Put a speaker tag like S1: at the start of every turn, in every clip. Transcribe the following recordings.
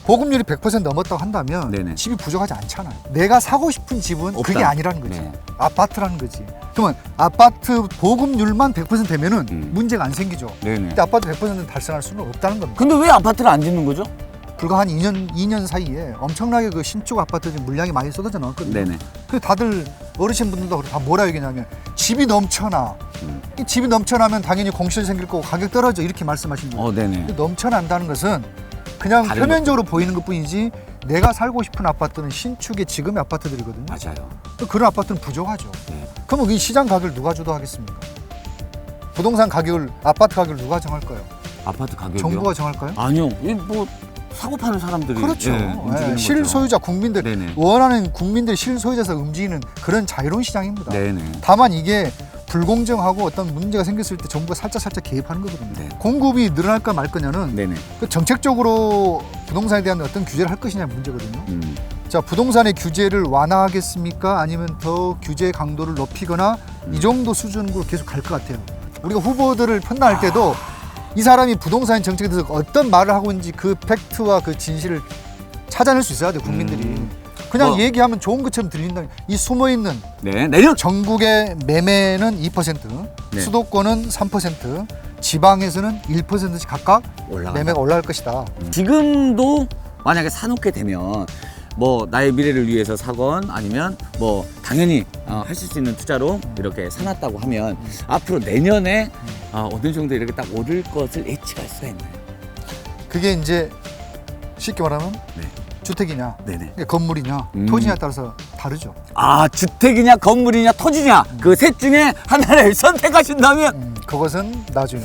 S1: 보급률이 100% 넘었다고 한다면
S2: 네네.
S1: 집이 부족하지 않잖아요. 내가 사고 싶은 집은
S2: 없다.
S1: 그게 아니라는 거지.
S2: 네.
S1: 아파트라는 거지. 그러면 아파트 보급률만 100% 되면은 문제가 안 생기죠.
S2: 네네.
S1: 근데 아파트 100% 달성할 수는 없다는 겁니다.
S2: 근데 왜 아파트를 안 짓는 거죠?
S1: 불과 한 2년 사이에 엄청나게 그 신축 아파트 물량이 많이 쏟아져 나왔거든요.
S2: 네네.
S1: 그 다들 어르신분들도 다 뭐라 얘기냐면 집이 넘쳐나. 이 집이 넘쳐나면 당연히 공실 생길 거고 가격 떨어져 이렇게 말씀하시는 거예요.
S2: 네네.
S1: 넘쳐난다는 것은 그냥
S2: 다른
S1: 표면적으로 보이는 것뿐이지 내가 살고 싶은 아파트는 신축의 지금의 아파트들이거든요.
S2: 맞아요.
S1: 그런 아파트는 부족하죠.
S2: 네.
S1: 그러면 이 시장 가격을 누가 주도하겠습니까? 부동산 가격을 아파트 가격을 누가 정할까요?
S2: 아파트 가격이요?
S1: 정부가 정할까요?
S2: 아니요. 뭐 사고 파는 사람들이
S1: 그렇죠.
S2: 움직이는
S1: 실소유자 국민들
S2: 네네.
S1: 원하는 국민들 실소유자에서 움직이는 그런 자유로운 시장입니다.
S2: 네네.
S1: 다만 이게 불공정하고 어떤 문제가 생겼을 때 정부가 살짝 개입하는 거거든요.
S2: 네.
S1: 공급이 늘어날까 말 거냐는
S2: 네네.
S1: 그 정책적으로 부동산에 대한 어떤 규제를 할 것이냐 문제거든요. 자, 부동산의 규제를 완화하겠습니까? 아니면 더 규제 강도를 높이거나 이 정도 수준으로 계속 갈 것 같아요. 우리가 후보들을 판단할 때도 이 사람이 부동산 정책에 대해서 어떤 말을 하고 있는지 그 팩트와 그 진실을 찾아낼 수 있어야 돼요, 국민들이. 그냥 얘기하면 좋은 것처럼 들린다. 이 숨어있는
S2: 네. 내년
S1: 전국의 매매는 2%,
S2: 네.
S1: 수도권은 3%, 지방에서는 1%씩 각각 매매가 올라갈 것이다.
S2: 지금도 만약에 사놓게 되면 뭐 나의 미래를 위해서 사건 아니면 뭐 당연히 하실 수 있는 투자로 이렇게 사놨다고 하면 앞으로 내년에 어느 정도 이렇게 딱 오를 것을 예측할 수가 있나요?
S1: 그게 이제 쉽게 말하면
S2: 네.
S1: 주택이냐,
S2: 네네.
S1: 건물이냐, 토지냐에 따라서 다르죠.
S2: 주택이냐 건물이냐 토지냐 그 셋 중에 하나를 선택하신다면
S1: 그것은 나중에.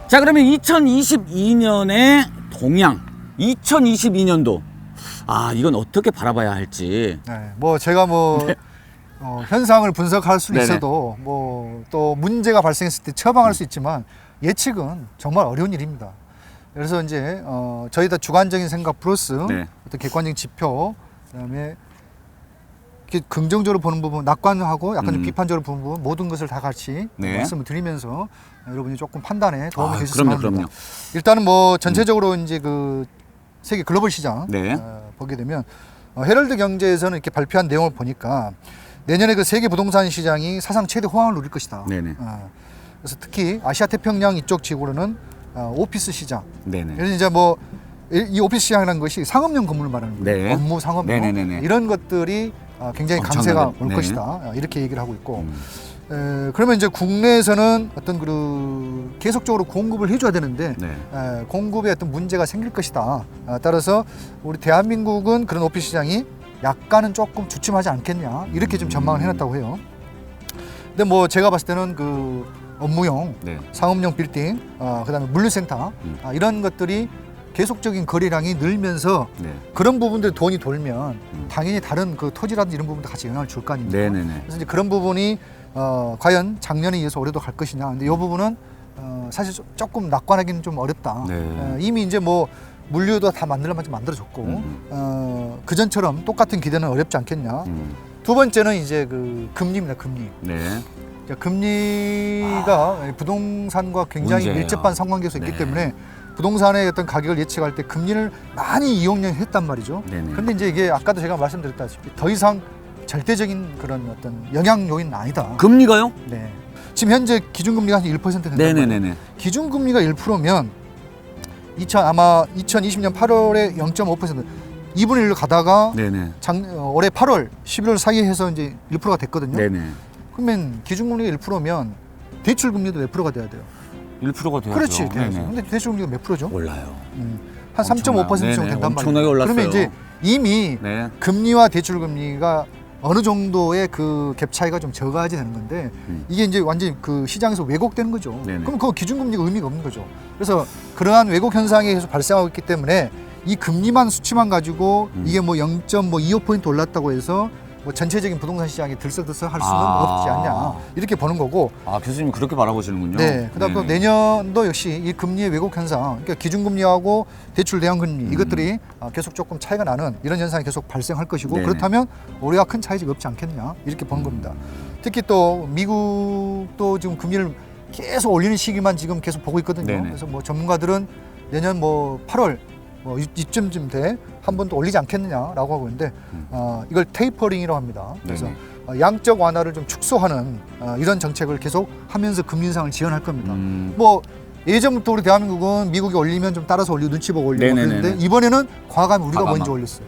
S2: 자, 그러면 2022년의 동향 2022년도 이건 어떻게 바라봐야 할지.
S1: 네, 뭐 제가 현상을 분석할 수는
S2: 네네.
S1: 있어도 뭐 또 문제가 발생했을 때 처방할 수 있지만 예측은 정말 어려운 일입니다. 그래서 이제 저희 다 주관적인 생각 플러스
S2: 네.
S1: 어떤 객관적인 지표, 그다음에 이렇게 긍정적으로 보는 부분, 낙관하고 약간 좀 비판적으로 보는 부분 모든 것을 다 같이
S2: 네.
S1: 말씀을 드리면서 여러분이 조금 판단에 도움이 되셨으면 합니다.
S2: 그럼요.
S1: 일단은 뭐 전체적으로 이제 그 세계 글로벌 시장
S2: 네.
S1: 보게 되면 헤럴드 경제에서는 이렇게 발표한 내용을 보니까 내년에 그 세계 부동산 시장이 사상 최대 호황을 누릴 것이다.
S2: 네네.
S1: 그래서 특히 아시아 태평양 이쪽 지구로는 오피스 시장.
S2: 네네.
S1: 그래서 이제 뭐 이 오피스 시장이라는 것이 상업용 건물을 말하는 거예요.
S2: 네.
S1: 업무 상업용
S2: 네네네네.
S1: 이런 것들이 굉장히
S2: 엄청나게,
S1: 강세가 올
S2: 네.
S1: 것이다. 이렇게 얘기를 하고 있고. 그러면 이제 국내에서는 어떤 계속적으로 공급을 해줘야 되는데
S2: 네.
S1: 공급에 어떤 문제가 생길 것이다. 따라서 우리 대한민국은 그런 오피스 시장이 약간은 조금 주춤하지 않겠냐 이렇게 좀 전망을 해놨다고 해요. 근데 뭐 제가 봤을 때는 그 업무용,
S2: 네.
S1: 상업용 빌딩, 그다음에 물류센터 이런 것들이 계속적인 거래량이 늘면서
S2: 네.
S1: 그런 부분들 돈이 돌면 당연히 다른 그 토지라든지 이런 부분도 같이 영향을 줄 거 아닙니까?
S2: 네네네.
S1: 그래서 이제 그런 부분이 과연 작년에 이어서 올해도 갈 것이냐. 근데 이 부분은 사실 조금 낙관하기는 좀 어렵다.
S2: 네.
S1: 이미 이제 뭐 물류도 다 만들어졌고 그 전처럼 똑같은 기대는 어렵지 않겠냐. 두 번째는 이제 그 금리입니다. 금리.
S2: 네.
S1: 금리가 부동산과 굉장히
S2: 문제예요.
S1: 밀접한 상관계에서 있기
S2: 네.
S1: 때문에 부동산의 어떤 가격을 예측할 때 금리를 많이 이용했단 말이죠.
S2: 네네.
S1: 근데 이제 이게 아까도 제가 말씀드렸다시피 더 이상 절대적인 그런 어떤 영향 요인은 아니다.
S2: 금리가요?
S1: 네. 지금 현재 기준금리가 한 1% 된단 말이에요.
S2: 네네네네.
S1: 기준금리가 1%면 아마 2020년 8월에 0.5% 2분의 1로 가다가
S2: 네네.
S1: 올해 8월, 11월 사이에 해서 이제 1%가 됐거든요.
S2: 네네.
S1: 그러면 기준금리가 1%면 대출금리도 몇 프로가 돼야 돼요?
S2: 1%가 돼야죠.
S1: 그렇지, 돼야죠.
S2: 네네.
S1: 근데 대출금리가 몇 프로죠?
S2: 몰라요.
S1: 한 3.5% 정도
S2: 네네.
S1: 된단 말이에요.
S2: 엄청나게 올랐어요.
S1: 그러면 이제 이미
S2: 네.
S1: 금리와 대출금리가 어느 정도의 그 갭 차이가 좀 적어야지 되는 건데 이게 이제 완전히 그 시장에서 왜곡되는 거죠.
S2: 네네.
S1: 그럼 그 기준금리가 의미가 없는 거죠. 그래서 그러한 왜곡 현상이 계속 발생하고 있기 때문에 이 금리만 수치만 가지고 이게 뭐 0.25% 올랐다고 해서 뭐 전체적인 부동산 시장이 들썩들썩할 수는
S2: 아.
S1: 없지 않냐 이렇게 보는 거고.
S2: 아, 교수님 그렇게 바라보시는군요.
S1: 네. 그다음 또 내년도 역시 이 금리의 왜곡 현상, 그러니까 기준금리하고 대출 대응금리 이것들이 계속 조금 차이가 나는 이런 현상이 계속 발생할 것이고
S2: 네네.
S1: 그렇다면 우리가 큰 차이가 없지 않겠냐 이렇게 보는 겁니다. 특히 또 미국도 지금 금리를 계속 올리는 시기만 지금 계속 보고 있거든요.
S2: 네네.
S1: 그래서 뭐 전문가들은 내년 뭐 8월 뭐 이쯤 돼 한 번 더 올리지 않겠느냐라고 하고 있는데 이걸 테이퍼링이라고 합니다. 그래서
S2: 네네.
S1: 양적 완화를 좀 축소하는 이런 정책을 계속 하면서 금리 인상을 지원할 겁니다. 뭐 예전부터 우리 대한민국은 미국이 올리면 좀 따라서 올리고 눈치 보고 올리고
S2: 네네네네.
S1: 그랬는데 이번에는 과감히 우리가
S2: 과감하게.
S1: 먼저 올렸어요.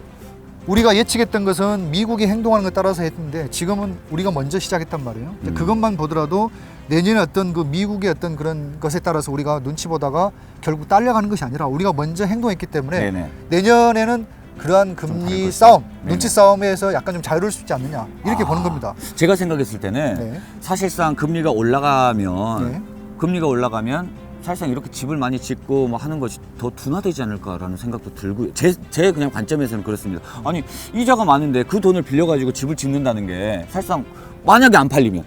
S1: 우리가 예측했던 것은 미국이 행동하는 것 따라서 했는데 지금은 우리가 먼저 시작했단 말이에요. 그것만 보더라도 내년에 어떤 그 미국의 어떤 그런 것에 따라서 우리가 눈치 보다가 결국 딸려가는 것이 아니라 우리가 먼저 행동했기 때문에
S2: 네네.
S1: 내년에는 그러한
S2: 다를
S1: 금리
S2: 것이다.
S1: 싸움,
S2: 네네.
S1: 눈치 싸움에서 약간 좀 자유로울 수 있지 않느냐 이렇게 보는 겁니다.
S2: 제가 생각했을 때는
S1: 네.
S2: 사실상 금리가 올라가면
S1: 네.
S2: 금리가 올라가면 사실상 이렇게 집을 많이 짓고 뭐 하는 것이 더 둔화되지 않을까라는 생각도 들고요. 제 그냥 관점에서는 그렇습니다. 아니 이자가 많은데 그 돈을 빌려가지고 집을 짓는다는 게 사실상 만약에 안 팔리면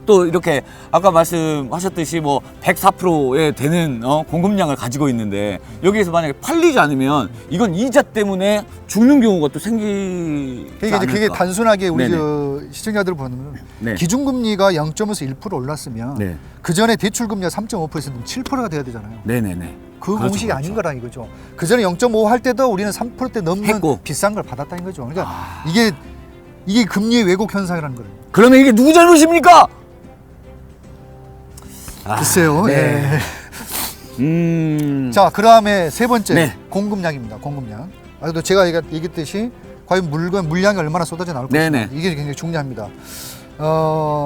S2: 또 이렇게 아까 말씀하셨듯이 뭐 104%에 되는 공급량을 가지고 있는데 여기에서 만약에 팔리지 않으면 이건 이자 때문에 죽는 경우가 또 생기지
S1: 그러니까 이제 그게
S2: 않을까.
S1: 단순하게 우리
S2: 네네.
S1: 저 시청자들 보면
S2: 네.
S1: 기준금리가 0.5에서 1% 올랐으면
S2: 네.
S1: 그 전에 대출금리가 3.5%면 7%가 돼야 되잖아요.
S2: 네네네.
S1: 그
S2: 그렇죠,
S1: 공식이 아닌
S2: 그렇죠.
S1: 거라 이거죠. 그 전에 0.5 할 때도 우리는 3%대 넘는
S2: 했고.
S1: 비싼 걸 받았다는 거죠. 그러니까 이게 금리의 왜곡 현상이라는 거예요.
S2: 그러면 이게 누구 잘못입니까?
S1: 글쎄요.
S2: 네.
S1: 예. 자, 그다음에 세 번째
S2: 네.
S1: 공급량입니다. 공급량. 또 제가 얘기했듯이 과연 물량이 얼마나 쏟아져 나올 것인가
S2: 네네.
S1: 이게 굉장히 중요합니다.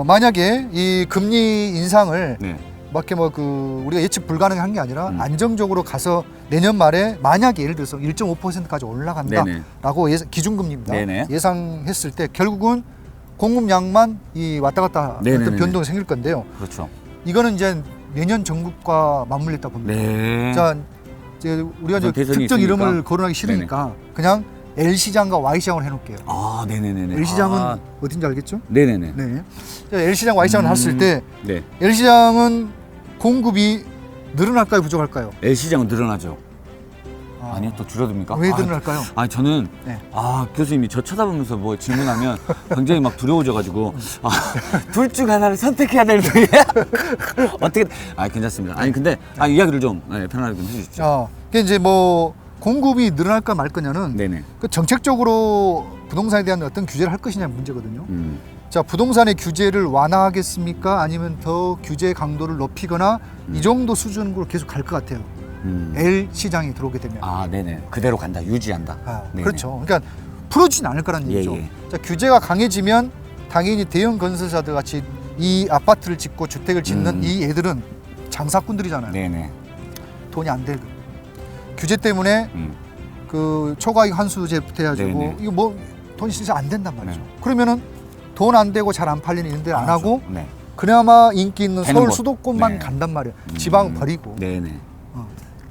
S1: 만약에 이 금리 인상을
S2: 네.
S1: 밖에 뭐 우리가 예측 불가능한 게 아니라 안정적으로 가서 내년 말에 만약에 예를 들어서 1.5%까지 올라간다라고 기준금리입니다.
S2: 네네.
S1: 예상했을 때 결국은 공급량만 이 왔다 갔다
S2: 네네네네.
S1: 어떤 변동이 생길 건데요.
S2: 그렇죠.
S1: 이거는 이제 내년 전국과 맞물렸다 봅니다.
S2: 네.
S1: 자, 이제 우리가 이제
S2: 대선이
S1: 특정
S2: 있으니까.
S1: 이름을 거론하기 싫으니까 그냥 L 시장과 Y 시장을 해놓을게요.
S2: 아, 네네네네.
S1: L 시장은 어딘지 알겠죠?
S2: 네네네.
S1: 네. 자, L 시장, Y 시장을 했을 때
S2: 네.
S1: L 시장은 공급이 늘어날까요, 부족할까요?
S2: L 시장은 늘어나죠. 아니요, 또 줄어듭니까?
S1: 왜 늘어날까요?
S2: 아니 저는
S1: 네.
S2: 교수님이 저 쳐다보면서 뭐 질문하면 굉장히 막 두려워져가지고 둘 중 하나를 선택해야 되는데 어떻게? 괜찮습니다. 아니 근데 이야기를 좀 편하게 좀 해주십시오.
S1: 자, 그게 이제 뭐 공급이 늘어날까 말 거냐는
S2: 네네.
S1: 그 정책적으로 부동산에 대한 어떤 규제를 할 것이냐 문제거든요. 자, 부동산의 규제를 완화하겠습니까? 아니면 더 규제 강도를 높이거나 이 정도 수준으로 계속 갈 것 같아요. L 시장이 들어오게 되면.
S2: 네네. 그대로 간다, 유지한다. 네네.
S1: 그렇죠. 그러니까 풀어주진 않을 거라는
S2: 예,
S1: 얘기죠.
S2: 예.
S1: 자, 규제가 강해지면 당연히 대형 건설사들 같이 이 아파트를 짓고 주택을 짓는 이 애들은 장사꾼들이잖아요.
S2: 네네.
S1: 돈이 안 되고 규제 때문에 그 초과이익 환수제부터 해가지고
S2: 네네.
S1: 이거 뭐 돈이 진짜 안 된단 말이죠.
S2: 네.
S1: 그러면은 돈 안 되고 잘 안 팔리는 이런 데를 안 하고
S2: 네.
S1: 그나마 인기 있는
S2: 되는
S1: 서울
S2: 곳.
S1: 수도권만
S2: 네.
S1: 간단 말이에요. 지방 버리고.
S2: 네네.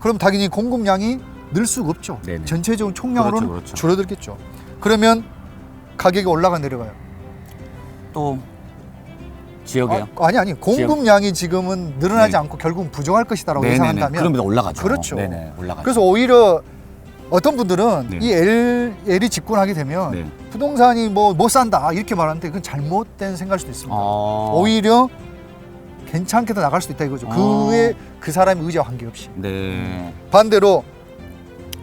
S1: 그럼 당연히 공급량이 늘 수가 없죠.
S2: 네네.
S1: 전체적인 총량으로는
S2: 그렇죠.
S1: 줄어들겠죠. 그러면 가격이 올라가 내려가요.
S2: 또 지역이요?
S1: 아니 공급량이 지금은 늘어나지
S2: 네.
S1: 않고 결국은 부족할 것이다라고
S2: 네네네.
S1: 예상한다면
S2: 그러면 올라가죠.
S1: 그렇죠.
S2: 네네. 올라가죠.
S1: 그래서 오히려 어떤 분들은
S2: 네.
S1: 이 L이 집권하게 되면
S2: 네.
S1: 부동산이 뭐 못 산다 이렇게 말하는데 그건 잘못된 생각일 수도 있습니다.
S2: 오히려
S1: 오히려 괜찮게 더 나갈 수도 있다 이거죠.
S2: 아.
S1: 그의 그 사람의 의지와 관계없이.
S2: 네.
S1: 반대로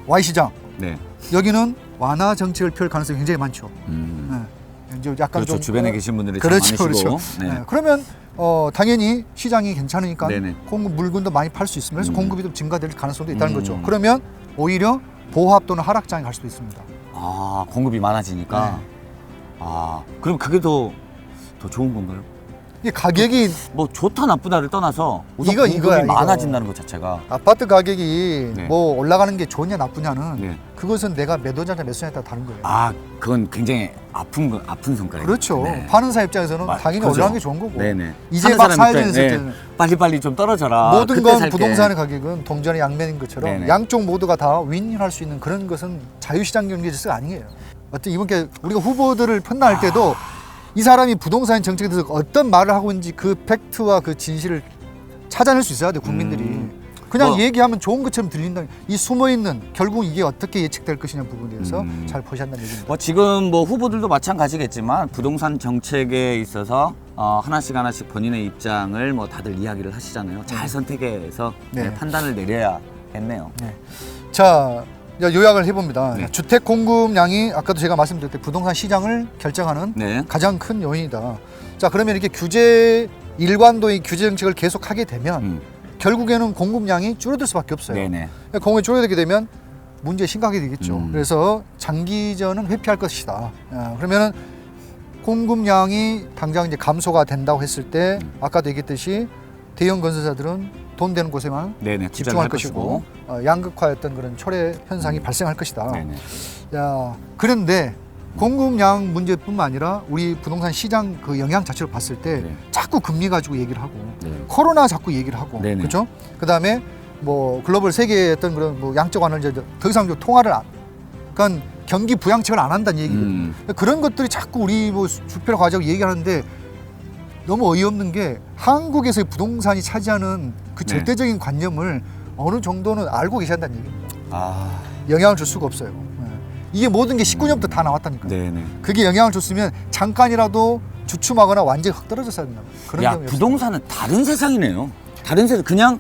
S1: Y 시장
S2: 네.
S1: 여기는 완화 정책을 펼 가능성이 굉장히 많죠.
S2: 음.
S1: 네. 이제 약간
S2: 그렇죠.
S1: 좀
S2: 주변에 계신 분들이
S1: 그렇죠,
S2: 참 많으시고.
S1: 그렇죠.
S2: 네.
S1: 네. 그러면 당연히 시장이 괜찮으니까
S2: 네네.
S1: 공급 물건도 많이 팔 수 있습니다. 그래서 공급이 좀 증가될 가능성도 있다는 거죠.
S2: 음.
S1: 그러면 오히려 보합 또는 하락장에 갈 수도 있습니다.
S2: 공급이 많아지니까.
S1: 네.
S2: 그럼 그게 더 좋은 건가요?
S1: 이게 가격이
S2: 뭐 좋다 나쁘다를 떠나서 우선
S1: 이거야,
S2: 공급이
S1: 이거.
S2: 많아진다는 것 자체가.
S1: 아파트 가격이
S2: 네.
S1: 뭐 올라가는 게 좋냐 나쁘냐는
S2: 네.
S1: 그것은 내가 매도자냐 매수자에 따라 다른 거예요.
S2: 그건 굉장히 아픈 손가락이에요.
S1: 그렇죠.
S2: 네.
S1: 파는 사람 입장에서는 당연히
S2: 그죠.
S1: 올라가는 게 좋은 거고.
S2: 네네.
S1: 이제
S2: 사는
S1: 막
S2: 사람
S1: 사야
S2: 입장에,
S1: 되는 때는
S2: 빨리빨리 좀 떨어져라.
S1: 모든
S2: 그때
S1: 건
S2: 살게.
S1: 부동산의 가격은 동전의 양면인 것처럼
S2: 네네.
S1: 양쪽 모두가 다 윈윈할 수 있는 그런 것은 자유시장 경제 질서가 아니에요. 어떤 이분께 우리가 후보들을 판단할 때도 이 사람이 부동산 정책에 대해서 어떤 말을 하고 있는지 그 팩트와 그 진실을 찾아낼 수 있어야 돼 국민들이. 그냥 얘기하면 좋은 것처럼 들린다. 이 숨어있는 결국 이게 어떻게 예측될 것이냐 부분에 대해서 잘 보셔야 한다는 얘기입니다.
S2: 뭐 지금 뭐 후보들도 마찬가지겠지만 부동산 정책에 있어서 하나씩 본인의 입장을 뭐 다들 이야기를 하시잖아요. 잘 선택해서
S1: 네.
S2: 판단을 내려야겠네요.
S1: 네. 자, 요약을 해봅니다.
S2: 네.
S1: 주택 공급량이 아까도 제가 말씀드렸듯이 부동산 시장을 결정하는
S2: 네.
S1: 가장 큰 요인이다. 자, 그러면 이렇게 규제 일관도의 규제 정책을 계속하게 되면 결국에는 공급량이 줄어들 수밖에 없어요.
S2: 네네.
S1: 공급이 줄어들게 되면 문제 심각하게 되겠죠. 그래서 장기전은 회피할 것이다. 그러면은 공급량이 당장 이제 감소가 된다고 했을 때 아까도 얘기했듯이 대형 건설사들은 돈 되는 곳에만
S2: 네네.
S1: 집중할 것이고 양극화였던 그런 초래 현상이 발생할 것이다.
S2: 네네.
S1: 야, 그런데 공급량 문제뿐만 아니라 우리 부동산 시장 그 영향 자체로 봤을 때
S2: 네.
S1: 자꾸 금리 가지고 얘기를 하고
S2: 네.
S1: 코로나 자꾸 얘기를 하고
S2: 네네.
S1: 그렇죠? 그다음에 뭐 글로벌 세계의 어떤 그런 뭐 양적 완화를 이제 더 이상 좀 통화를 그러니까 경기 부양책을 안 한다는 얘기거든요. 그런 것들이 자꾸 우리 뭐 주표를 가지고 얘기하는데 너무 어이없는 게 한국에서의 부동산이 차지하는 그
S2: 네.
S1: 절대적인 관념을 어느 정도는 알고 계신다는 얘기입니다.
S2: 네.
S1: 영향을 줄 수가 없어요. 이게 모든 게 19년부터 다 나왔다니까요.
S2: 네네.
S1: 그게 영향을 줬으면 잠깐이라도 주춤하거나 완전히 확 떨어졌어야 된다. 그런
S2: 야,
S1: 경우였어요.
S2: 부동산은 다른 세상이네요. 다른 세상 그냥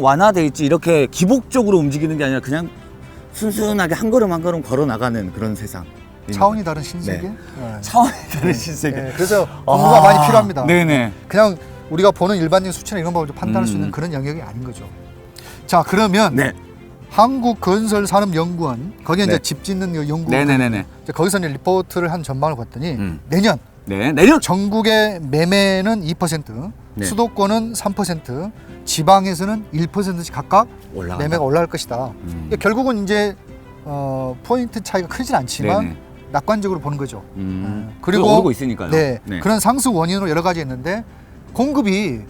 S2: 완화돼 있지 이렇게 기복적으로 움직이는 게 아니라 그냥 순순하게 한 걸음 한 걸음 걸어 나가는 그런 세상.
S1: 차원이 다른 신세계.
S2: 네.
S1: 네.
S2: 차원이 다른 신세계.
S1: 네, 그래서 공부가 많이 필요합니다.
S2: 네네.
S1: 그냥 우리가 보는 일반적인 수치나 이런 방법을 판단할 수 있는 그런 영역이 아닌 거죠. 자, 그러면
S2: 네.
S1: 한국건설산업연구원 거기에
S2: 네.
S1: 이제 집 짓는 연구
S2: 네네네네.
S1: 거기서 이제 리포트를 한 전망을 봤더니 내년
S2: 네. 내년.
S1: 전국의 매매는 2%,
S2: 네.
S1: 수도권은 3%, 지방에서는 1%씩 각각
S2: 올라간다.
S1: 매매가 올라갈 것이다. 그러니까 결국은 이제 포인트 차이가 크진 않지만
S2: 네네.
S1: 낙관적으로 보는 거죠.
S2: 그리고 오르고 있으니까요.
S1: 네,
S2: 네.
S1: 그런 상승 원인으로 여러 가지 있는데 공급이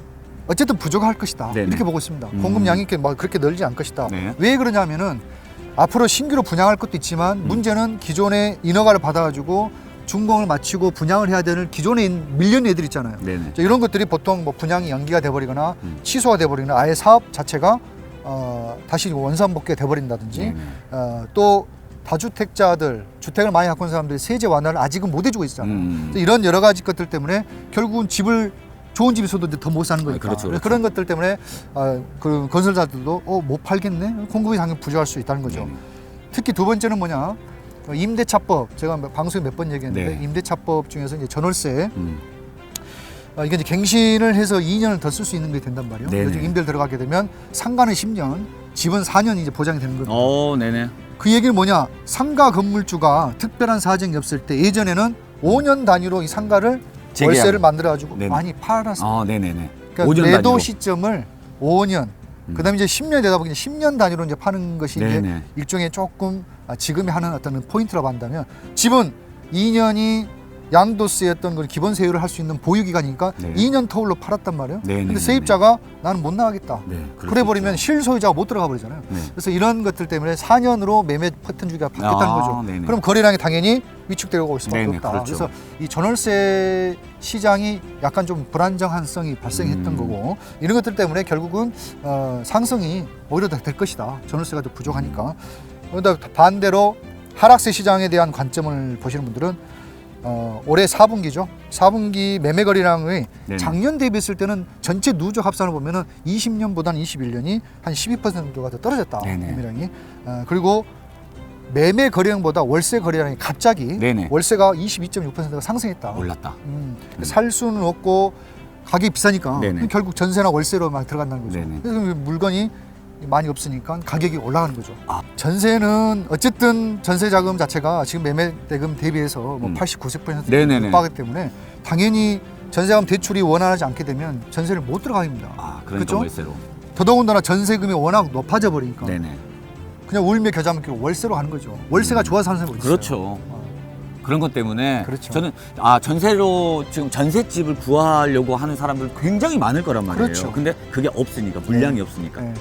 S1: 어쨌든 부족할 것이다.
S2: 네네.
S1: 이렇게 보고 있습니다. 공급량이 이렇게 막 그렇게 늘지 않을 것이다.
S2: 네.
S1: 왜 그러냐면은 앞으로 신규로 분양할 것도 있지만 문제는 기존에 인허가를 받아가지고 준공을 마치고 분양을 해야 되는 기존에 밀려있는 애들 있잖아요.
S2: 네네.
S1: 이런 것들이 보통 뭐 분양이 연기가 돼버리거나 취소가 돼버리거나 아예 사업 자체가 다시 원상복귀가 돼버린다든지 또 다주택자들 주택을 많이 갖고 있는 사람들이 세제 완화를 아직은 못 해주고 있잖아요. 이런 여러 가지 것들 때문에 결국은 집을 좋은 집이 있어도 더 못 사는 거니까.
S2: 그렇죠, 그렇죠.
S1: 그런 것들 때문에 그 건설사들도 못 팔겠네. 공급이 당연히 부족할 수 있다는 거죠. 특히 두 번째는 뭐냐? 임대차법 제가 방송에 몇 번 얘기했는데
S2: 네.
S1: 임대차법 중에서 이제 전월세 이게 이제 갱신을 해서 2년을 더 쓸 수 있는 게 된단 말이에요.
S2: 네네.
S1: 요즘 임대를 들어가게 되면 상가는 10년, 집은 4년이 이제 보장이 되는 거예요.
S2: 네네.
S1: 그 얘기는 뭐냐? 상가 건물주가 특별한 사정이 없을 때 예전에는 5년 단위로 이 상가를
S2: 재계약.
S1: 월세를 만들어가지고
S2: 네네.
S1: 많이 팔았어요.
S2: 네네네.
S1: 그러니까
S2: 5년
S1: 매도
S2: 단위로.
S1: 시점을 5년. 그다음에 이제 10년 되다 보니 10년 단위로 이제 파는 것이 이제
S2: 네네.
S1: 일종의 조금 지금에 하는 어떤 포인트라고 한다면 집은 2년이 양도세였던 걸 기본 세율을 할 수 있는 보유 기간이니까
S2: 네.
S1: 2년 터울로 팔았단 말이에요.
S2: 네네네.
S1: 근데 세입자가 나는 못 나가겠다.
S2: 네, 그럴
S1: 그래
S2: 수
S1: 버리면
S2: 있죠.
S1: 실소유자가 못 들어가 버리잖아요.
S2: 네.
S1: 그래서 이런 것들 때문에 4년으로 매매 패턴 주기가 바뀌었다는 거죠.
S2: 네네.
S1: 그럼 거래량이 당연히 위축되고 올 수밖에
S2: 네네,
S1: 없다.
S2: 그렇죠.
S1: 그래서 이 전월세 시장이 약간 좀 불안정한성이 발생했던 거고 이런 것들 때문에 결국은 상승이 오히려 더 될 것이다. 전월세가 더 부족하니까. 그런데 반대로 하락세 시장에 대한 관점을 보시는 분들은 올해 4분기죠. 4분기 매매 거래량의
S2: 네네.
S1: 작년 대비했을 때는 전체 누적 합산을 보면은 20년보다는 21년이 한 12%가 더 떨어졌다.
S2: 네네.
S1: 매매량이. 그리고 매매 거래량보다 월세 거래량이 갑자기
S2: 네네.
S1: 월세가 22.6%가 상승했다.
S2: 올랐다.
S1: 살 수는 없고 가격이 비싸니까
S2: 네네.
S1: 결국 전세나 월세로 막 들어간다는 거죠.
S2: 네네.
S1: 그래서 물건이 많이 없으니까 가격이 올라가는 거죠. 전세는 어쨌든 전세 자금 자체가 지금 매매 대금 대비해서 뭐 80, 90%
S2: 네네네.
S1: 육박하기 때문에 당연히 전세자금 대출이 원활하지 않게 되면 전세를 못 들어갑니다.
S2: 그러니까
S1: 그렇죠?
S2: 월세로.
S1: 더더군다나 전세금이 워낙 높아져 버리니까
S2: 네네.
S1: 그냥 울며 겨자 먹기로 월세로 가는 거죠. 월세가 좋아서 사는 사람이 어디 있어요?
S2: 그렇죠. 그런 것 때문에
S1: 그렇죠.
S2: 저는 전세로 지금 전셋집을 구하려고 하는 사람들 굉장히 많을 거란 말이에요.
S1: 그렇죠.
S2: 근데 그게 없으니까 물량이 없으니까.
S1: 네.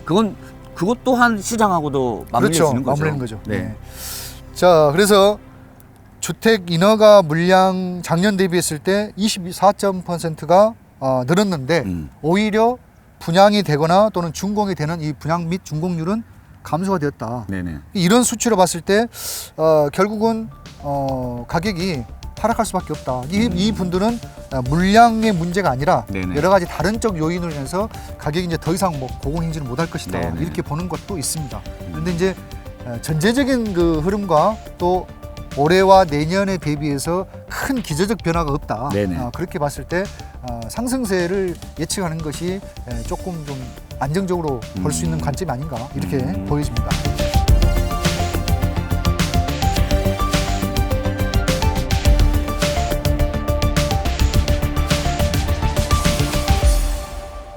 S2: 그것 또한 시장하고도 맞물려지는
S1: 그렇죠.
S2: 거죠.
S1: 맞물리는 거죠.
S2: 네.
S1: 자, 그래서 주택 인허가 물량 작년 대비했을 때 24.%가 늘었는데 오히려 분양이 되거나 또는 준공이 되는 이 분양 및 준공률은 감소가 되었다.
S2: 네네.
S1: 이런 수치로 봤을 때 결국은 가격이 하락할 수밖에 없다. 이 분들은 물량의 문제가 아니라
S2: 네네.
S1: 여러 가지 다른 쪽 요인으로 인해서 가격이 이제 더 이상 뭐 고공행진을 못할 것이다.
S2: 네네.
S1: 이렇게 보는 것도 있습니다. 그런데 이제 전체적인 그 흐름과 또 올해와 내년에 대비해서 큰 기저적 변화가 없다.
S2: 네네.
S1: 그렇게 봤을 때 상승세를 예측하는 것이 조금 좀 안정적으로 볼 수 있는 관점이 아닌가 이렇게 보여집니다.